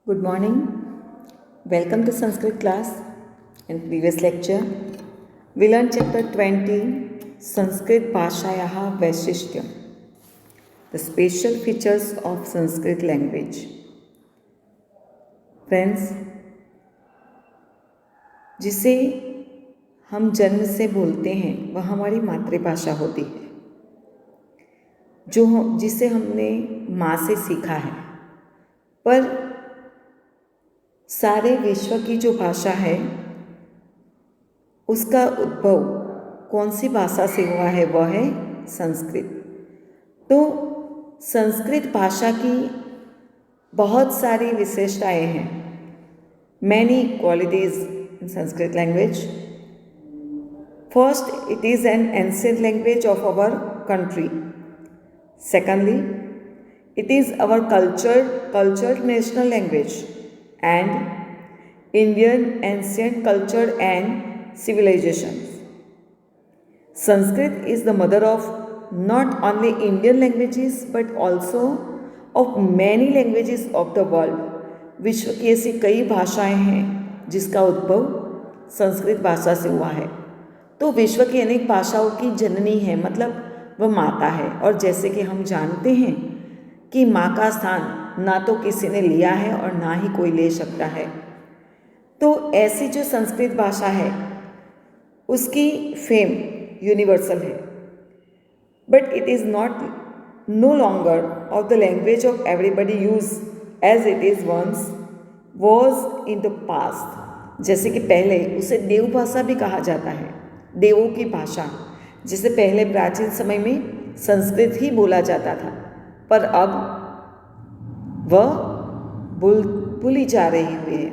Good morning. Welcome to Sanskrit class. In previous lecture, we learned chapter 20, Sanskrit Bhashayaha Vaishishtyam, the special features of Sanskrit language. Friends, जिसे हम जन्म से बोलते हैं वह हमारी मातृभाषा होती है, जिसे हमने माँ से सीखा है। पर सारे विश्व की जो भाषा है उसका उद्भव कौन सी भाषा से हुआ है, वह है संस्कृत। तो संस्कृत भाषा की बहुत सारी विशेषताएं हैं, many qualities in Sanskrit language. First, it is an ancient language of our country. Secondly, it is our cultured national language and Indian ancient culture and civilizations. Sanskrit is the mother of not only Indian languages but also of many languages of the world. विश्व की ऐसी कई भाषाएं हैं जिसका उद्भव संस्कृत भाषा से हुआ है। तो विश्व की अनेक भाषाओं की जननी है, मतलब वह माता है। और जैसे कि हम जानते हैं कि माँ का स्थान ना तो किसी ने लिया है और ना ही कोई ले सकता है। तो ऐसी जो संस्कृत भाषा है उसकी फेम यूनिवर्सल है, but it is not no longer of the language of everybody use as it is once was in the past. जैसे कि पहले उसे देव भाषा भी कहा जाता है, देवों की भाषा, जिसे पहले प्राचीन समय में संस्कृत ही बोला जाता था, पर अब वह भूली जा रही हुई है।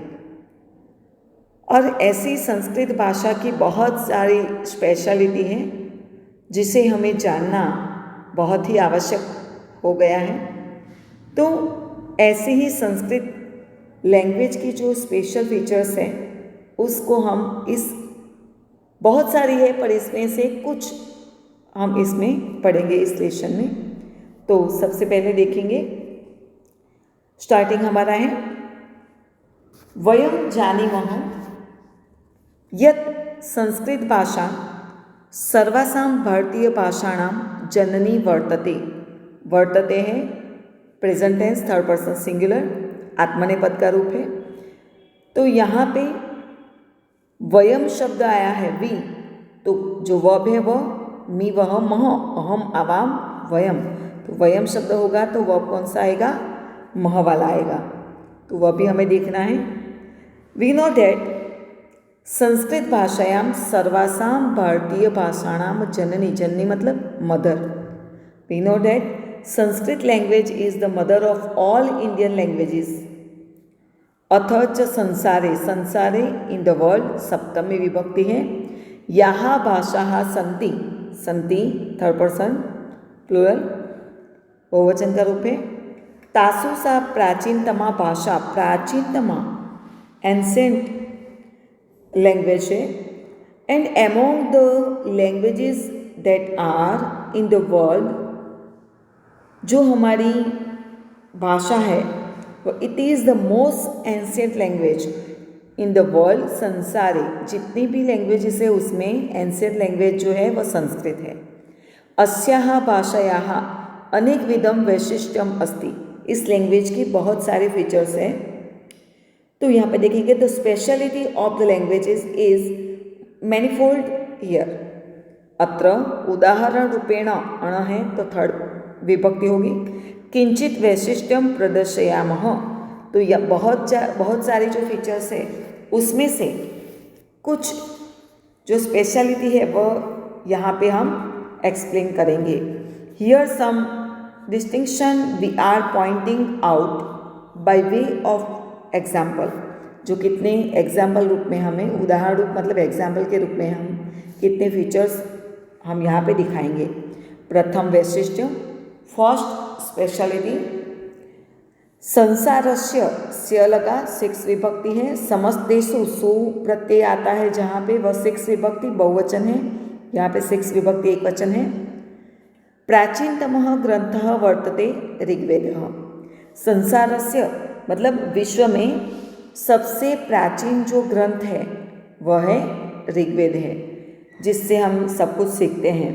और ऐसी संस्कृत भाषा की बहुत सारी स्पेशलिटी है जिसे हमें जानना बहुत ही आवश्यक हो गया है। तो ऐसे ही संस्कृत लैंग्वेज की जो स्पेशल फीचर्स हैं उसको हम बहुत सारी है, पर इसमें से कुछ हम इसमें पढ़ेंगे इस लेसन में। तो सबसे पहले देखेंगे, स्टार्टिंग हमारा है, वयम जानीमः यत् संस्कृत भाषा सर्वासां भारतीय भाषाणां जननी वर्तते। वर्तते है present tense, third person singular, आत्मनेपद का रूप है। तो यहाँ पे वयम शब्द आया है, वी, तो जो वर्ब है वह मी, वह, मह, अहम, आवाम, वयम। तो वयम शब्द होगा तो वर्ब कौन सा आएगा, मह वाला आएगा। तो वह भी हमें देखना है। वी नो डैट संस्कृत भाषायाम सर्वासां भारतीय भाषाणाम जननी, जननी मतलब mother. We know that Sanskrit language is the mother of all Indian languages. अथ च संसारे, संसारे इन द वर्ल्ड, सप्तमी विभक्ति है। याहा भाषा संति, संति थर्ड पर्सन प्लूरल बहुवचन का रूप है। तासु सा प्राचीनतमा भाषा, प्राचीनतमा एंसेंट लैंग्वेज है। And among the languages that are in the world, जो हमारी भाषा है वो it is the most ancient language in the world. संसारे जितनी भी लैंग्वेजेस है उसमें एंशिएंट लैंग्वेज जो है वह संस्कृत है। अस्याः भाषायाः अनेक विधम वैशिष्ट्यम अस्ति, इस लैंग्वेज की बहुत सारे फीचर्स हैं। तो यहाँ पे देखेंगे the speciality of the languages is manifold here. अत्र उदाहरण रूपेण अण है तो थर्ड विभक्ति होगी। किंचित वैशिष्ट्यम प्रदर्शयामः, तो यह बहुत सारी जो फीचर्स है उसमें से कुछ जो स्पेशलिटी है वह यहाँ पे हम एक्सप्लेन करेंगे। Here some distinction we are pointing out by way of example, जो कितने एग्जाम्पल रूप में हमें, उदाहरण रूप मतलब एग्जाम्पल के रूप में हम कितने फीचर्स हम यहाँ पे दिखाएंगे। प्रथम वैशिष्ट्य, फर्स्ट स्पेशलिटी, संसारस्य स्य लगा 6 विभक्ति है। समस्तेषु सु प्रत्यय आता है जहाँ पे वह 6 विभक्ति बहुवचन है, यहाँ पे 6 विभक्ति एक वचन है। प्राचीनतमः ग्रंथः वर्तते ऋग्वेदः। संसारस्य मतलब विश्व में सबसे प्राचीन जो ग्रंथ है वह है ऋग्वेद है, जिससे हम सब कुछ सीखते हैं।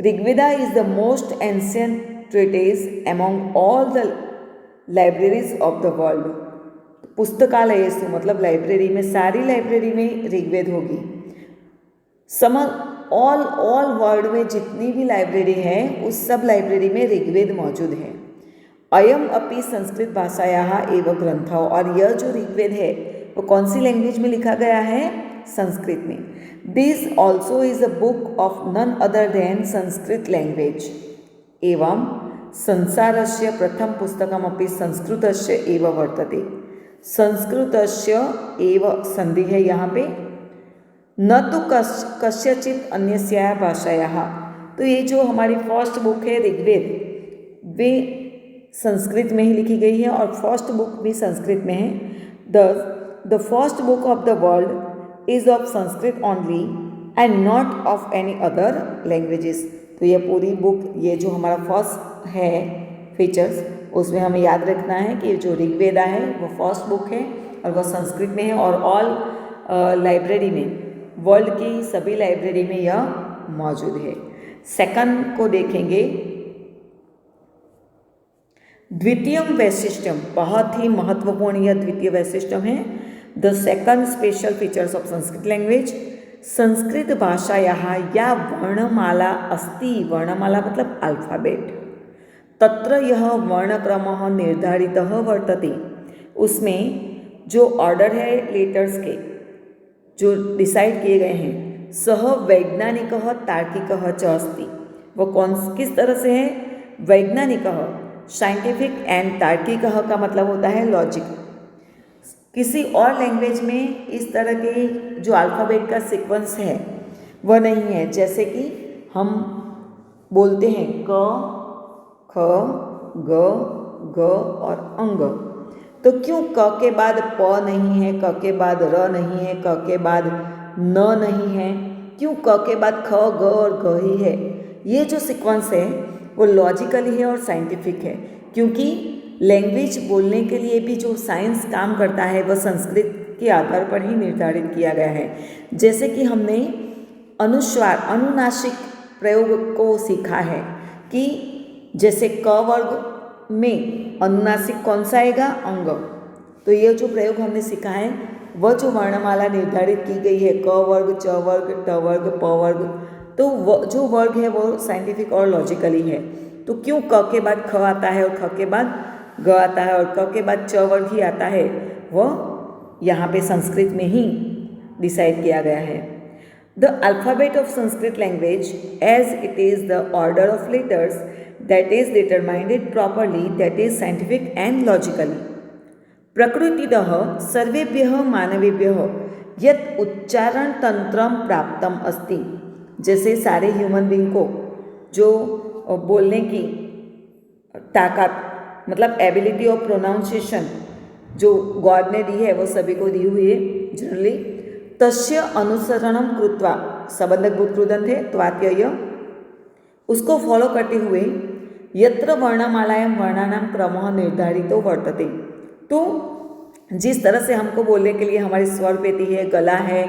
Rigveda is the most ancient ट्रीटेज among all the libraries of the world. पुस्तकालय मतलब लाइब्रेरी में, सारी लाइब्रेरी में ऋग्वेद होगी। ऑल वर्ल्ड में जितनी भी लाइब्रेरी है उस सब लाइब्रेरी में ऋग्वेद मौजूद है। अयम अपि संस्कृत भाषायाः एव ग्रंथ, और यह जो ऋग्वेद है वो कौन सी लैंग्वेज में लिखा गया है? संस्कृत में। This also is a book of none other than Sanskrit language. एवं संसारस्य प्रथम पुस्तकमपि संस्कृतस्य एव वर्तते। संस्कृतस्य एव संधि है यहाँ पे, न तो कस्यचित अन्यस्या भाषायाः। तो ये जो हमारी फर्स्ट बुक है ऋग्वेद, वे संस्कृत में ही लिखी गई है और फर्स्ट बुक भी संस्कृत में है। The first book of the world is of Sanskrit only and not of any other languages. तो ये पूरी बुक, ये जो हमारा फर्स्ट है फीचर्स, उसमें हमें याद रखना है कि जो ऋग्वेदा है वो फर्स्ट बुक है और वह संस्कृत में है, और ऑल लाइब्रेरी में, वर्ल्ड की सभी लाइब्रेरी में यह मौजूद है। सेकंड को देखेंगे, द्वितीय वैशिष्ट्यम, बहुत ही महत्वपूर्ण यह द्वितीय वैशिष्ट्यम है। The second special features of Sanskrit language, Sanskrit भाषायाः या वर्णमाला अस्ति, वर्णमाला मतलब अल्फाबेट, तत्र यह वर्णक्रमः निर्धारितः वर्तते। उसमें जो ऑर्डर है लेटर्स के, जो डिसाइड किए गए हैं, सह वैज्ञानिकः तार्किकः च अस्ति। वो किस तरह से है? वैज्ञानिकः साइंटिफिक एंड तार्किकः का मतलब होता है लॉजिक। किसी और लैंग्वेज में इस तरह के जो अल्फ़ाबेट का सीक्वेंस है वह नहीं है। जैसे कि हम बोलते हैं क, ख, ग, ग और अंग, तो क्यों क के बाद प नहीं है, क के बाद र नहीं है, क के बाद न नहीं है, क्यों क के बाद ख, ग और ग ही है? ये जो सीक्वेंस है वो लॉजिकली है और साइंटिफिक है, क्योंकि लैंग्वेज बोलने के लिए भी जो साइंस काम करता है वह संस्कृत के आधार पर ही निर्धारित किया गया है। जैसे कि हमने अनुस्वार, अनुनासिक प्रयोग को सीखा है कि जैसे क वर्ग में अनुनासिक कौन सा आएगा? अंग। तो यह जो प्रयोग हमने सीखा है वह जो वर्णमाला निर्धारित की गई है, क वर्ग, च वर्ग, ट वर्ग, प वर्ग, तो वह जो वर्ग है वो साइंटिफिक और लॉजिकली है। तो क्यों क के बाद ख आता है और ख के बाद ग आता है और क के बाद च वर्ग ही आता है, वह यहाँ पे संस्कृत में ही डिसाइड किया गया है। The alphabet of Sanskrit language as it is the order of letters that is determined properly, that is scientific and logically. प्रकृतितः सर्वेभ्यः मानवेभ्यः यत् उच्चारण तंत्रम प्राप्तम अस्ति। जैसे सारे ह्यूमन बींग को जो बोलने की ताकत, मतलब एबिलिटी ऑफ प्रोनाउंसिएशन जो गॉड ने दी है वो सभी को दी हुई है जनरली। तस्य अनुसरणम कृत्वा, संबंधक भूतकृदंत है त्वात्यय, उसको फॉलो करते हुए यत्र वर्णमालायां वर्णानां क्रमः निर्धारितो वर्तते। तो जिस तरह से हमको बोलने के लिए हमारी स्वर पेटी है, गला है,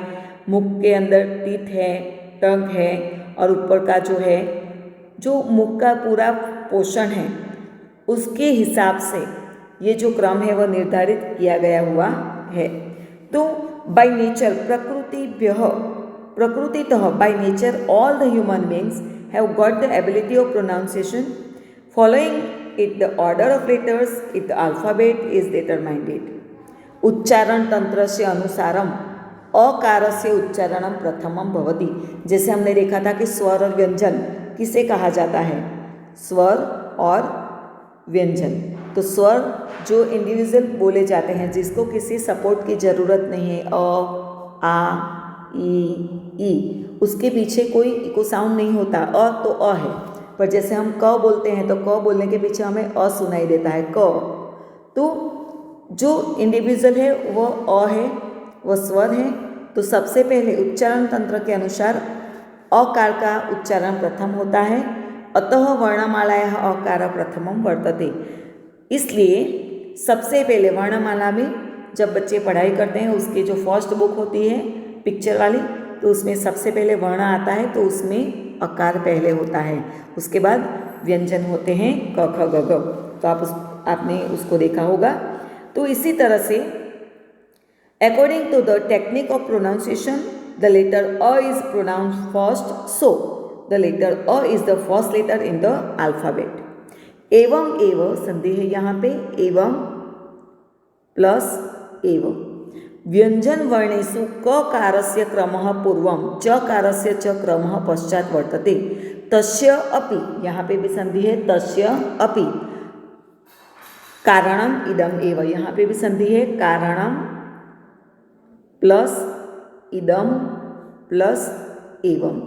मुख के अंदर टीथ है, टंग है, और ऊपर का जो है, जो मुख का पूरा पोषण है, उसके हिसाब से ये जो क्रम है वह निर्धारित किया गया हुआ है। तो बाय नेचर प्रकृतितः by nature all the human beings have got the ability of pronunciation following it the order of letters it the alphabet is determineded. उच्चारण तंत्र से अनुसारम अकारस्य उच्चारणम प्रथमम भवति। जैसे हमने देखा था कि स्वर और व्यंजन किसे कहा जाता है? स्वर और व्यंजन। तो स्वर जो इंडिविजुअल बोले जाते हैं, जिसको किसी सपोर्ट की ज़रूरत नहीं है, अ, आ, ई, उसके पीछे कोई इको साउंड नहीं होता। अ तो अ है, पर जैसे हम क बोलते हैं तो क बोलने के पीछे हमें अ सुनाई देता है, क। तो जो इंडिविजुअल है वह अ है, वह स्वर है। तो सबसे पहले उच्चारण तंत्र के अनुसार अकार का उच्चारण प्रथम होता है, अतः वर्णमालायाः अकार प्रथमम वर्तते। इसलिए सबसे पहले वर्णमाला में जब बच्चे पढ़ाई करते हैं उसके जो फर्स्ट बुक होती है पिक्चर वाली, तो उसमें सबसे पहले वर्ण आता है, तो उसमें अकार पहले होता है, उसके बाद व्यंजन होते हैं क ख ग घ। तो आपने उसको देखा होगा। तो इसी तरह से according to the technique of pronunciation, the letter A is pronounced first, so the letter A is the first letter in the alphabet. एवं एव संधि है यहाँ पे, एवं प्लस एव। व्यंजन वर्णेषु ककारस्य क्रमः पूर्वं चकारस्य च क्रमः पश्चात् वर्तते। तस्य अपि, यहाँ पे भी संधि है, तस्य अपि कारणम इदम एव, यहाँ पे भी संधि है, कारणम प्लस इदम प्लस एवं।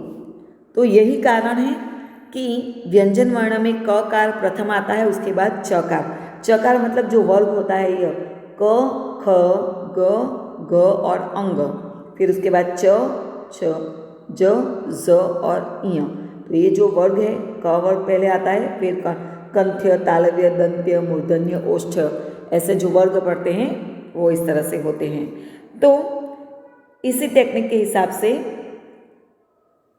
तो यही कारण है कि व्यंजन वर्ण में ककार प्रथम आता है, उसके बाद चकार। चकार मतलब जो वर्ग होता है यह क ख ग ग और अंग, फिर उसके बाद च छ ज ज और इय। तो ये जो वर्ग है, क वर्ग पहले आता है, फिर कंथ्य तालव्य दंत्य मूर्धन्य ओष्ठ, ऐसे जो वर्ग पढ़ते हैं वो इस तरह से होते हैं। तो इसी टेक्निक के हिसाब से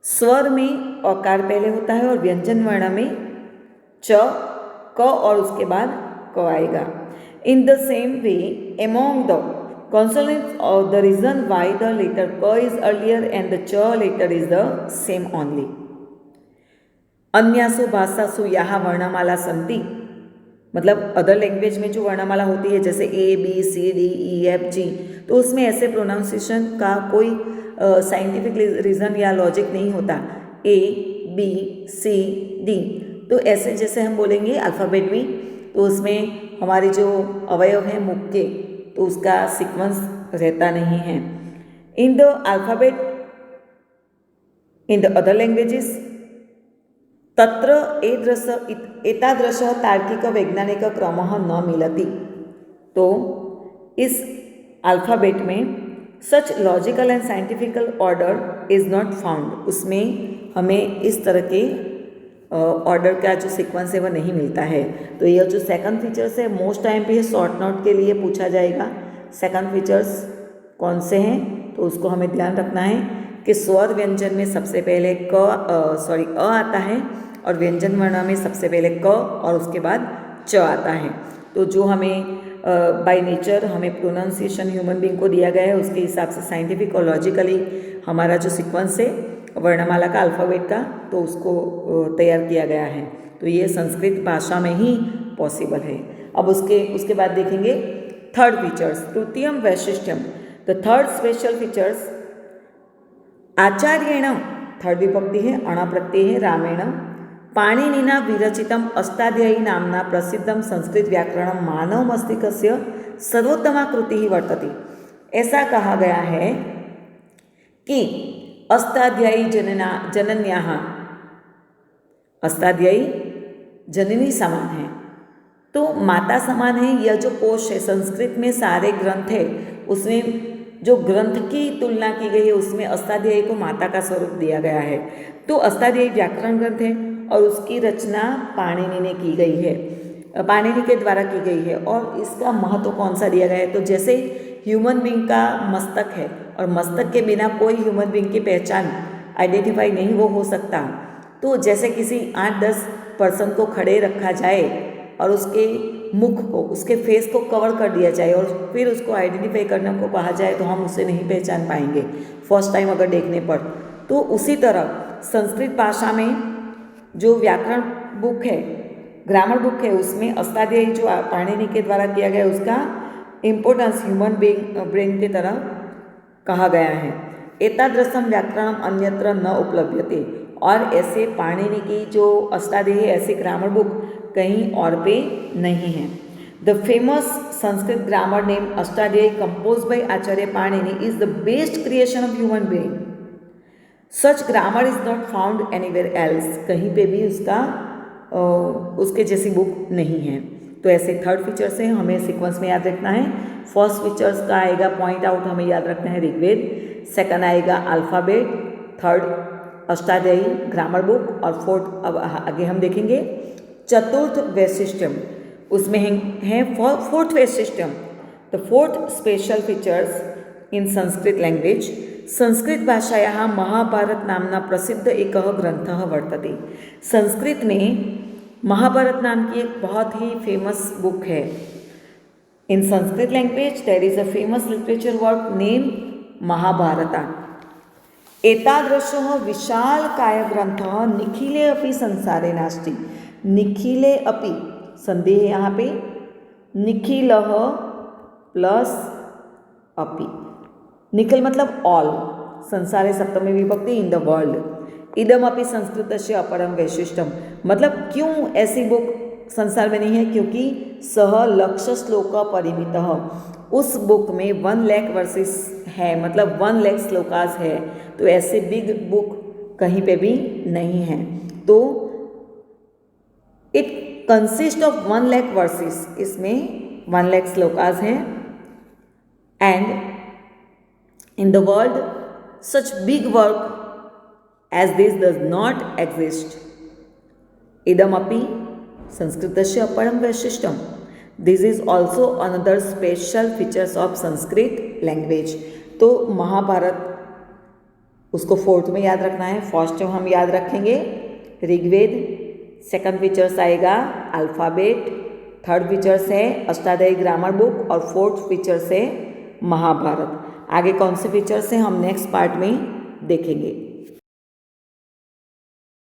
स्वर में अकार पहले होता है और व्यंजन वर्ण में च क और उसके बाद क आएगा। In the same way among the consonants of the reason why the letter k is earlier and the ch letter is the same only. अन्यासु भाषासु यहाँ वर्णमाला संति, मतलब अदर लैंग्वेज में जो वर्णमाला होती है जैसे A B C D E F G, तो उसमें ऐसे प्रोनाउंसिएशन का कोई साइंटिफिक रीज़न या लॉजिक नहीं होता। ए बी सी डी, तो ऐसे जैसे हम बोलेंगे अल्फ़ाबेट भी, तो उसमें हमारे जो अवयव हैं मुख के, तो उसका सीक्वेंस रहता नहीं है। In the alphabet in the other languages तत्र एतादृश तार्किक वैज्ञानिक क्रमः न मिलति। तो इस अल्फ़ाबेट में such logical and scientifical order is not found, उसमें हमें इस तरह के ऑर्डर का जो सीक्वेंस है वह नहीं मिलता है। तो यह जो सेकंड फीचर्स है मोस्ट टाइम पे शॉर्ट नोट के लिए पूछा जाएगा, सेकंड फीचर्स कौन से हैं, तो उसको हमें ध्यान रखना है कि स्वर व्यंजन में सबसे पहले अ आता है और व्यंजन वर्ण में सबसे पहले क और उसके बाद च आता है। तो जो हमें बाय नेचर हमें प्रोनाउंसिएशन ह्यूमन बीइंग को दिया गया है उसके हिसाब से साइंटिफिक और लॉजिकली हमारा जो सीक्वेंस है वर्णमाला का अल्फ़ाबेट का, तो उसको तैयार किया गया है। तो ये संस्कृत भाषा में ही पॉसिबल है। अब उसके बाद देखेंगे थर्ड फीचर्स, तृतीयम वैशिष्ट्यम। द थर्ड स्पेशल फीचर्स आचार्येण, थर्ड विभक्ति है, अण प्रत्यय है, रामेण पाणिनिना विरचितम अष्टाध्यायी नामना प्रसिद्धम संस्कृत व्याकरण मानव मस्तिष्कस्य सर्वोत्तमा कृति ही वर्तते। ऐसा कहा गया है कि अष्टाध्यायी जनन्याः, अष्टाध्यायी जननी समान है, तो माता समान है। यह जो कोश है संस्कृत में सारे ग्रंथ है उसमें जो ग्रंथ की तुलना की गई है उसमें अष्टाध्यायी को माता का स्वरूप दिया गया है। तो अष्टाध्यायी व्याकरण ग्रंथ है और उसकी रचना पाणिनि ने की गई है, पाणिनि के द्वारा की गई है। और इसका महत्व कौन सा दिया गया है, तो जैसे ह्यूमन बीइंग का मस्तक है और मस्तक के बिना कोई ह्यूमन बीइंग की पहचान आइडेंटिफाई नहीं वो हो सकता। तो जैसे किसी 8-10 पर्सन को खड़े रखा जाए और उसके मुख को, उसके फेस को कवर कर दिया जाए और फिर उसको आइडेंटिफाई करने को कहा जाए तो हम उसे नहीं पहचान पाएंगे फर्स्ट टाइम अगर देखने पर। तो उसी तरह संस्कृत भाषा में जो व्याकरण बुक है, ग्रामर बुक है, उसमें अष्टाध्यायी जो पाणिनि के द्वारा किया गया उसका इम्पोर्टेंस ह्यूमन ब्रेन की तरह कहा गया है। एतादृशम व्याकरणम अन्यत्र न उपलभ्यते, और ऐसे पाणिनि की जो अष्टाध्यायी ऐसी ग्रामर बुक कहीं और पे नहीं है। The famous Sanskrit grammar name Ashtadhyayi compose bye Acharya Panini is the best creation of human brain. Such grammar is not found anywhere else, कहीं पे भी उसके जैसी बुक नहीं है। तो ऐसे थर्ड फीचर्स हैं, हमें सीक्वेंस में याद रखना है। फर्स्ट फीचर्स का आएगा पॉइंट आउट, हमें याद रखना है ऋग्वेद, सेकंड आएगा alphabet, third Ashtadhyayi grammar book और फोर्थ अब आगे हम देखेंगे चतुर्थ वैशिष्ट्यम। उसमें है fourth phase system. The fourth special features in Sanskrit language, संस्कृतभाषायाः महाभारत नाम्ना प्रसिद्ध एकः ग्रन्थः वर्तते। संस्कृत में महाभारत नाम की एक बहुत ही फेमस बुक है। In Sanskrit language there is a famous literature work name Mahabharata. एतादृशः विशालकायग्रन्थः निखिले अपि संसारे नास्ति। निखिले अपि संधि है यहाँ पे, निखिलः प्लस अपि। निखिल मतलब ऑल, संसारे सप्तमी विभक्ति इन द वर्ल्ड। इदम अपि संस्कृतस्य अपरम वैशिष्ट्यम, मतलब क्यों ऐसी बुक संसार में नहीं है, क्योंकि सह लक्ष श्लोक परिमितः, उस बुक में 1 लाख वर्सेस है, मतलब 1 लाख श्लोकास है। तो ऐसे बिग बुक कहीं पे भी नहीं है। तो it consist of 1 lakh versus, इसमें 1 लाख श्लोकास हैं। And in the world such big work as this does not exist. Idam api sanskritasya aparam vaishishtam. This is also another special features of Sanskrit language. तो महाभारत उसको फोर्थ में याद रखना है। First हम याद रखेंगे ऋग्वेद, सेकंड फीचर्स आएगा अल्फ़ाबेट, थर्ड फीचर्स है अष्टाध्यायी ग्रामर बुक और फोर्थ फीचर्स है महाभारत। आगे कौन से फीचर्स हैं हम नेक्स्ट पार्ट में देखेंगे।